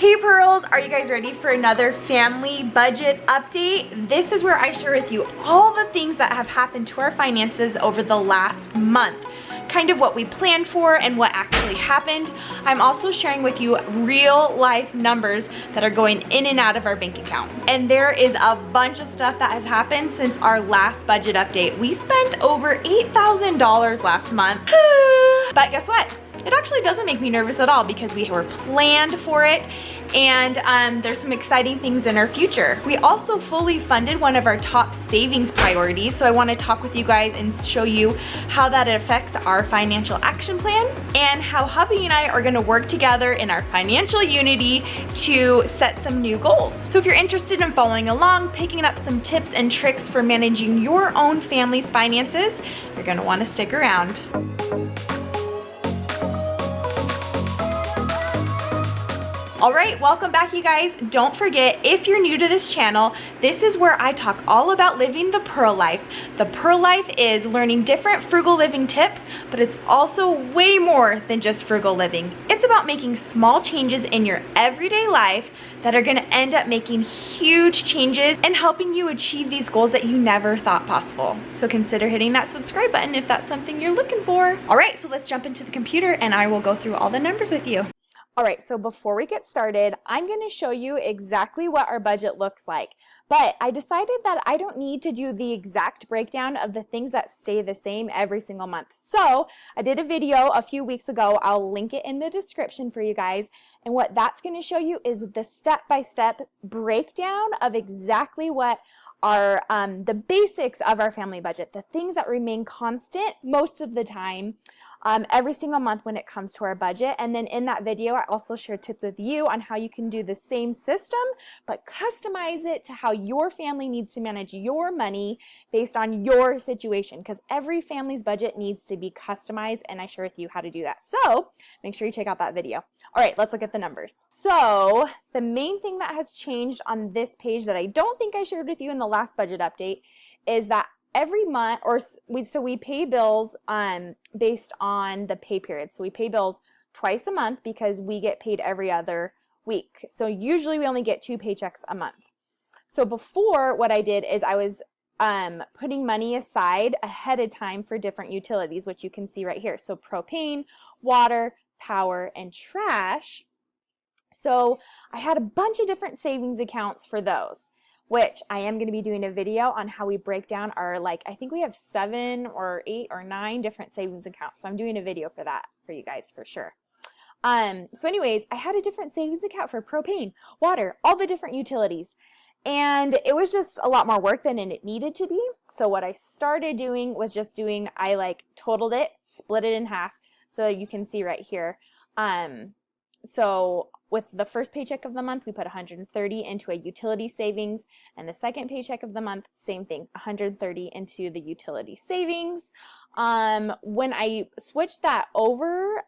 Hey Pearls, are you guys ready for another family budget update? This is where I share with you all the things that have happened to our finances over the last month. Kind of what we planned for and what actually happened. I'm also sharing with you real life numbers that are going in and out of our bank account. And there is a bunch of stuff that has happened since our last budget update. We spent over $8,000 last month. But guess what? It actually doesn't make me nervous at all because we were planned for it, and there's some exciting things in our future. We also fully funded one of our top savings priorities, so I want to talk with you guys and show you how that affects our financial action plan and how hubby and I are going to work together in our financial unity to set some new goals. So if you're interested in following along, picking up some tips and tricks for managing your own family's finances, you're going to want to stick around. All right, welcome back you guys. Don't forget, if you're new to this channel, this is where I talk all about living the Pearl life. The Pearl life is learning different frugal living tips, but it's also way more than just frugal living. It's about making small changes in your everyday life that are gonna end up making huge changes and helping you achieve these goals that you never thought possible. So consider hitting that subscribe button if that's something you're looking for. All right, so let's jump into the computer and I will go through all the numbers with you. All right, so before we get started, I'm going to show you exactly what our budget looks like. But I decided that I don't need to do the exact breakdown of the things that stay the same every single month. So I did a video a few weeks ago. I'll link it in the description for you guys. And what that's going to show you is the step-by-step breakdown of exactly what are the basics of our family budget, the things that remain constant most of the time. Every single month when it comes to our budget. And then in that video, I also share tips with you on how you can do the same system, but customize it to how your family needs to manage your money based on your situation, because every family's budget needs to be customized, and I share with you how to do that. So make sure you check out that video. All right, let's look at the numbers. So the main thing that has changed on this page that I don't think I shared with you in the last budget update is that every month, we pay bills based on the pay period. So we pay bills twice a month because we get paid every other week. So usually we only get 2 paychecks a month. So before, what I did is I was putting money aside ahead of time for different utilities, which you can see right here. So propane, water, power, and trash. So I had a bunch of different savings accounts for those, which I am going to be doing a video on how we break down our, I think we have 7 or 8 or 9 different savings accounts. So I'm doing a video for that for you guys for sure. So anyways, I had a different savings account for propane, water, all the different utilities. And it was just a lot more work than it needed to be. So what I started doing was I totaled it, split it in half. So you can see right here. So with the first paycheck of the month, we put $130 into a utility savings, and the second paycheck of the month, same thing, $130 into the utility savings. When I switched that over,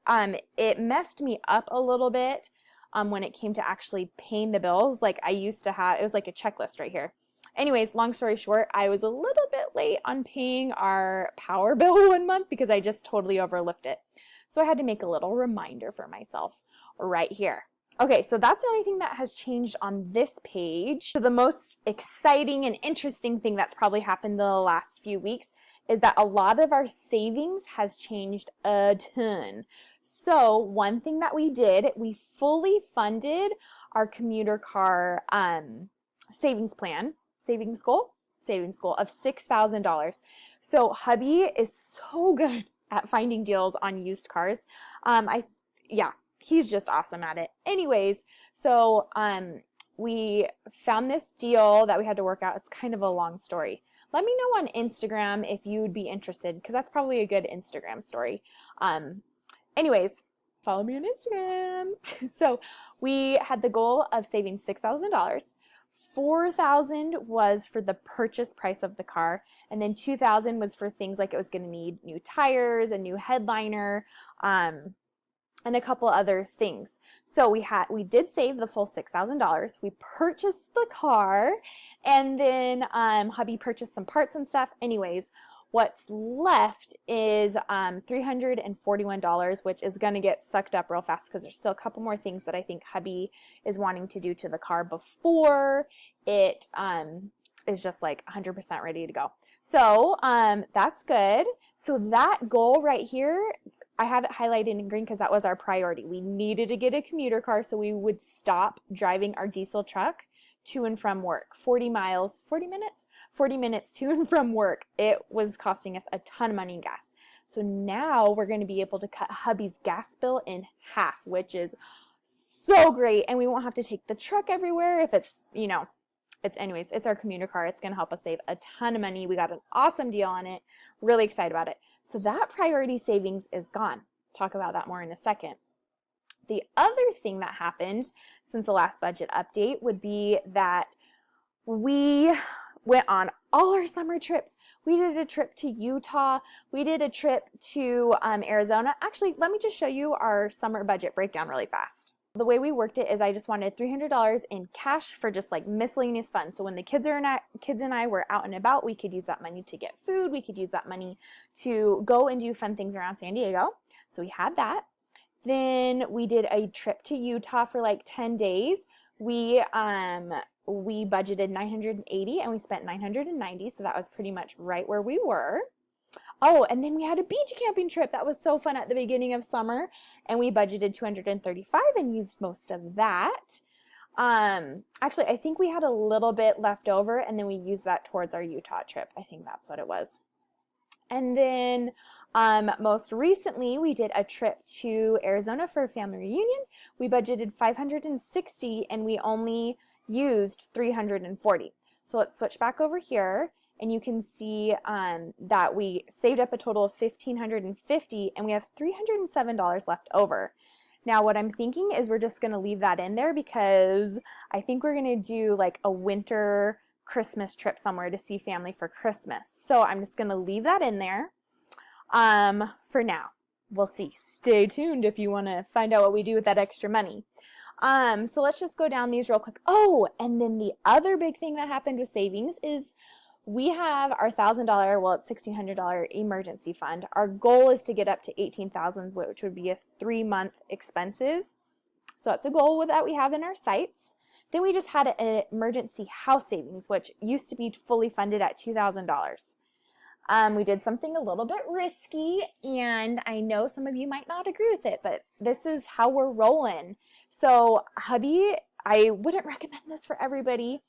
it messed me up a little bit when it came to actually paying the bills. Like I used to have, it was like a checklist right here. Anyways, long story short, I was a little bit late on paying our power bill one month because I just totally overlooked it. So I had to make a little reminder for myself right here. Okay, so that's the only thing that has changed on this page. So the most exciting and interesting thing that's probably happened in the last few weeks is that a lot of our savings has changed a ton. So one thing that we did, we fully funded our commuter car savings goal of $6,000. So hubby is so good at finding deals on used cars. He's just awesome at it. Anyways, so we found this deal that we had to work out. It's kind of a long story. Let me know on Instagram if you would be interested, because that's probably a good Instagram story. Anyways, follow me on Instagram. So we had the goal of saving $6,000. $4,000 was for the purchase price of the car, and then $2,000 was for things like it was going to need new tires, a new headliner, and a couple other things. So we did save the full $6,000. We purchased the car, and then hubby purchased some parts and stuff. Anyways, What's left is $341, which is going to get sucked up real fast because there's still a couple more things that I think hubby is wanting to do to the car before it is just like 100% ready to go. So that's good. So that goal right here, I have it highlighted in green because that was our priority. We needed to get a commuter car so we would stop driving our diesel truck to and from work. 40 minutes to and from work. It was costing us a ton of money in gas. So now we're going to be able to cut hubby's gas bill in half, which is so great. And we won't have to take the truck everywhere if it's, you know, anyways, it's our commuter car. It's going to help us save a ton of money. We got an awesome deal on it. Really excited about it. So that priority savings is gone. Talk about that more in a second. The other thing that happened since the last budget update would be that we went on all our summer trips. We did a trip to Utah. We did a trip to Arizona. Actually, let me just show you our summer budget breakdown really fast. The way we worked it is I just wanted $300 in cash for just like miscellaneous fun. So when the kids and I were out and about, we could use that money to get food. We could use that money to go and do fun things around San Diego. So we had that. Then we did a trip to Utah for like 10 days. We budgeted $980 and we spent $990. So that was pretty much right where we were. Oh, and then we had a beach camping trip. That was so fun at the beginning of summer. And we budgeted $235 and used most of that. Actually, I think we had a little bit left over and then we used that towards our Utah trip. I think that's what it was. And then most recently, we did a trip to Arizona for a family reunion. We budgeted $560 and we only used $340. So let's switch back over here. And you can see that we saved up a total of $1,550 and we have $307 left over. Now what I'm thinking is we're just going to leave that in there because I think we're going to do like a winter Christmas trip somewhere to see family for Christmas. So I'm just going to leave that in there for now. We'll see. Stay tuned if you want to find out what we do with that extra money. So let's just go down these real quick. Oh, and then the other big thing that happened with savings is we have our $1,000, well, it's $1,600 emergency fund. Our goal is to get up to $18,000, which would be a 3-month expenses. So that's a goal that we have in our sights. Then we just had an emergency house savings, which used to be fully funded at $2,000. We did something a little bit risky, and I know some of you might not agree with it, but this is how we're rolling. So hubby, I wouldn't recommend this for everybody,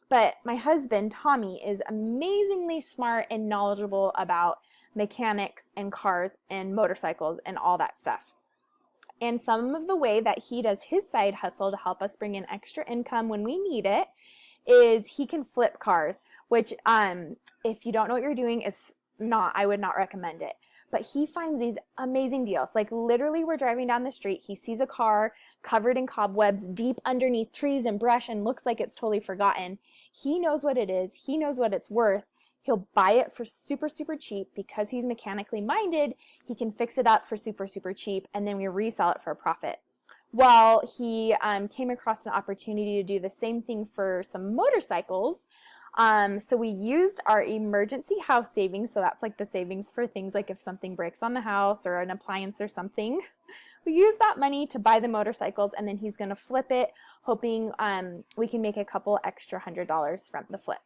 but my husband, Tommy, is amazingly smart and knowledgeable about mechanics and cars and motorcycles and all that stuff. And some of the way that he does his side hustle to help us bring in extra income when we need it is he can flip cars, which if you don't know what you're doing I would not recommend it. But he finds these amazing deals. Like literally we're driving down the street, he sees a car covered in cobwebs deep underneath trees and brush and looks like it's totally forgotten. He knows what it is. He knows what it's worth. He'll buy it for super, super cheap because he's mechanically minded. He can fix it up for super, super cheap and then we resell it for a profit. Well, he came across an opportunity to do the same thing for some motorcycles. So we used our emergency house savings. So that's like the savings for things like if something breaks on the house or an appliance or something. We use that money to buy the motorcycles and then he's going to flip it, hoping we can make a couple extra $100 from the flip.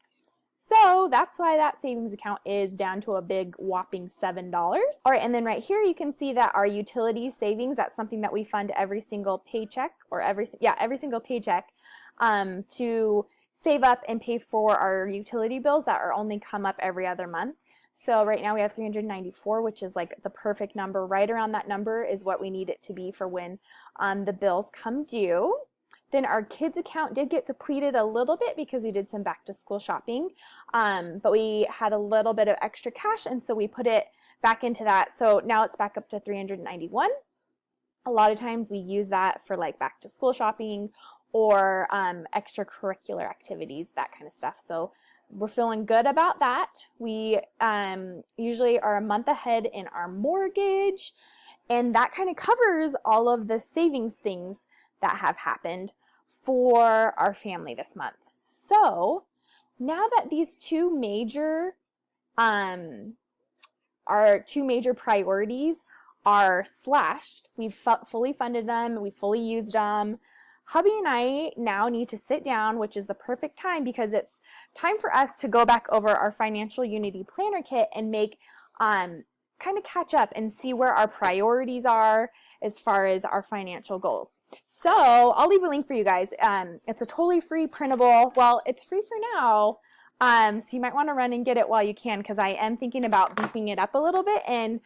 So that's why that savings account is down to a big whopping $7. All right, and then right here you can see that our utilities savings, that's something that we fund every single paycheck or every single paycheck to save up and pay for our utility bills that are only come up every other month. So right now we have 394, which is like the perfect number. Right around that number is what we need it to be for when the bills come due. Then our kids account did get depleted a little bit because we did some back to school shopping, but we had a little bit of extra cash and so we put it back into that. So now it's back up to 391. A lot of times we use that for like back to school shopping or extracurricular activities, that kind of stuff. So we're feeling good about that. We usually are a month ahead in our mortgage, and that kind of covers all of the savings things that have happened for our family this month. So now that these two major our two major priorities are slashed. We've fully funded them. We fully used them. Hubby and I now need to sit down, which is the perfect time because it's time for us to go back over our Financial Unity Planner Kit and make kind of catch up and see where our priorities are as far as our financial goals. So I'll leave a link for you guys. It's a totally free printable. Well, it's free for now. So you might want to run and get it while you can, because I am thinking about beefing it up a little bit and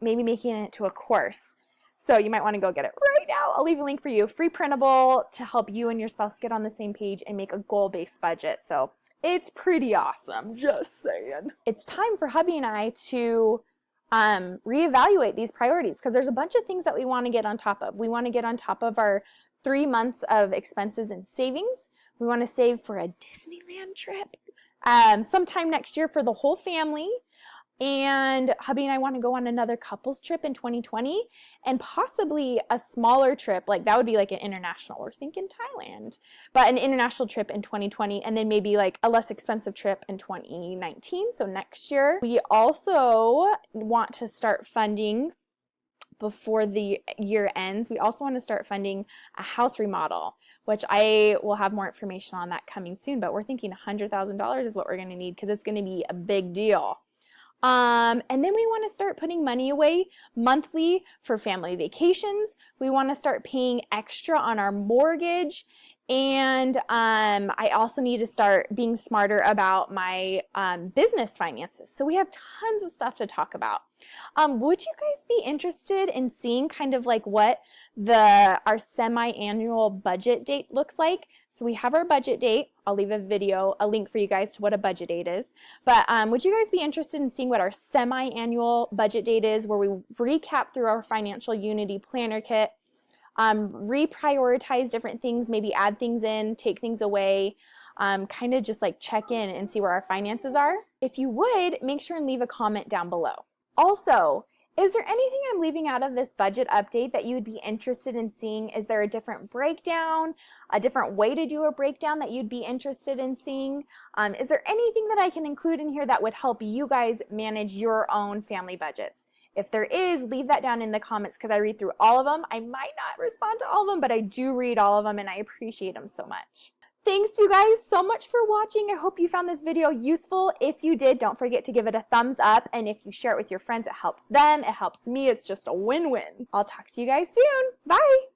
maybe making it to a course. So you might want to go get it right now. I'll leave a link for you. Free printable to help you and your spouse get on the same page and make a goal-based budget. So it's pretty awesome, just saying. It's time for hubby and I to reevaluate these priorities, because there's a bunch of things that we want to get on top of. We want to get on top of our 3 months of expenses and savings. We want to save for a Disneyland trip sometime next year for the whole family. And hubby and I want to go on another couples trip in 2020 and possibly a smaller trip. Like that would be like an international. We're thinking Thailand, but an international trip in 2020, and then maybe like a less expensive trip in 2019. So next year. We also want to start funding before the year ends. We also want to start funding a house remodel, which I will have more information on that coming soon, but we're thinking $100,000 is what we're going to need because it's going to be a big deal. And then we want to start putting money away monthly for family vacations. We want to start paying extra on our mortgage. And I also need to start being smarter about my business finances. So we have tons of stuff to talk about. Would you guys be interested in seeing kind of like what our semi-annual budget date looks like? So we have our budget date. I'll leave a link for you guys to what a budget date is. But would you guys be interested in seeing what our semi-annual budget date is, where we recap through our Financial Unity Planner Kit, reprioritize different things, maybe add things in, take things away, kind of just like check in and see where our finances are? If you would, make sure and leave a comment down below. Also, is there anything I'm leaving out of this budget update that you would be interested in seeing? Is there a different breakdown, a different way to do a breakdown that you'd be interested in seeing? Is there anything that I can include in here that would help you guys manage your own family budgets? If there is, leave that down in the comments because I read through all of them. I might not respond to all of them, but I do read all of them and I appreciate them so much. Thanks you guys so much for watching. I hope you found this video useful. If you did, don't forget to give it a thumbs up. And if you share it with your friends, it helps them, it helps me. It's just a win-win. I'll talk to you guys soon. Bye.